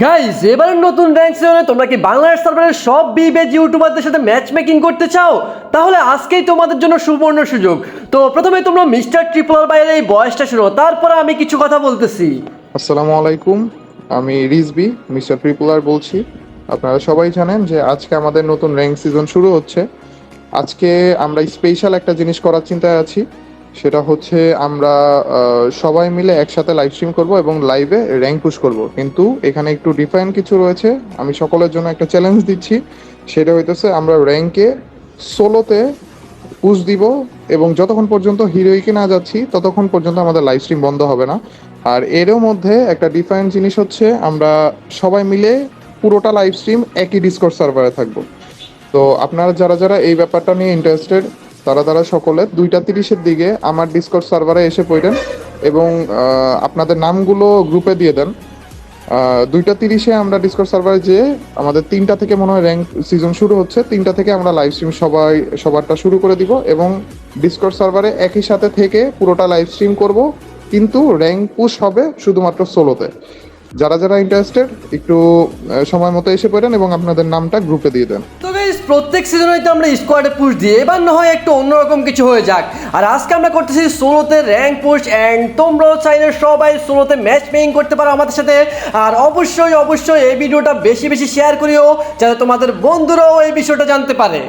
Guys, এবারের নতুন rank সিজনে তোমরা কি বাংলাদেশ সার্ভারের সব বিবেজ ইউটিউবারদের সাথে ম্যাচ মেকিং করতে চাও? তাহলে আজকেই তোমাদের জন্য সুবর্ণ সুযোগ। তো প্রথমে তোমরা মিস্টার ট্রিপল আর বাইরের এই বয়সটা শুনো, তারপরে আমি কিছু কথা বলতেছি। আসসালামু আলাইকুম, আমি রিজবি মিস্টার ট্রিপলার বলছি। আপনারা সবাই জানেন যে আজকে আমাদের নতুন র্যাঙ্ক সিজন শুরু হচ্ছে। আজকে আমরা স্পেশাল একটা জিনিস করার চিন্তায় আছি, সেটা হচ্ছে আমরা সবাই মিলে একসাথে লাইভ স্ট্রিম করব এবং লাইভে র্যাঙ্ক পুশ করব। কিন্তু এখানে একটু ডিফারেন্ট কিছু রয়েছে। আমি সকলের জন্য একটা চ্যালেঞ্জ দিচ্ছি, সেটা হইতেছে আমরা র্যাঙ্কে সোলোতে পুশ দিব এবং যতক্ষণ পর্যন্ত হিরোইকে না যাচ্ছি ততক্ষণ পর্যন্ত আমাদের লাইভ স্ট্রিম বন্ধ হবে না। আর এরও মধ্যে একটা ডিফারেন্ট জিনিস হচ্ছে আমরা সবাই মিলে পুরোটা লাইভ স্ট্রিম একই ডিসকর্ড সার্ভারে থাকবো। তো আপনারা যারা যারা এই ব্যাপারটা নিয়ে ইন্টারেস্টেড, তারা সকলে 2:30-এর দিকে আমার ডিসকর্ড সার্ভারে এসে পড়েন এবং আপনাদের নামগুলো গ্রুপে দিয়ে দেন। 2:30-এ আমরা ডিসকর্ড সার্ভারে যেয়ে আমাদের 3টা থেকে মনে হয় র্যাঙ্ক সিজন শুরু হচ্ছে, 3টা থেকে আমরা লাইভ স্ট্রিম সবারটা শুরু করে দিব এবং ডিসকর্ড সার্ভারে একই সাথে থেকে পুরোটা লাইভ স্ট্রিম করব। কিন্তু র্যাঙ্ক পুশ হবে শুধুমাত্র সোলোতে। যারা যারা ইন্টারেস্টেড একটু সময় মতো এসে পড়েন এবং আপনাদের নামটা গ্রুপে দিয়ে দেন। তো গাইস, প্রত্যেক সিজনে তো আমরা স্কোয়াডে পুশ দিই, এবার না হয় একটু অন্যরকম কিছু হয়ে যাক। আর আজকে আমরা করতেছি সোলোতে র্যাঙ্ক পুশ, অ্যান্ড তোমরাও চাইলে সবাই সোলোতে ম্যাচ মেকিং করতে পারো আমাদের সাথে। আর অবশ্যই অবশ্যই এই ভিডিওটা বেশি বেশি শেয়ার করিও, যাতে তোমাদের বন্ধুরাও এই বিষয়টা জানতে পারে।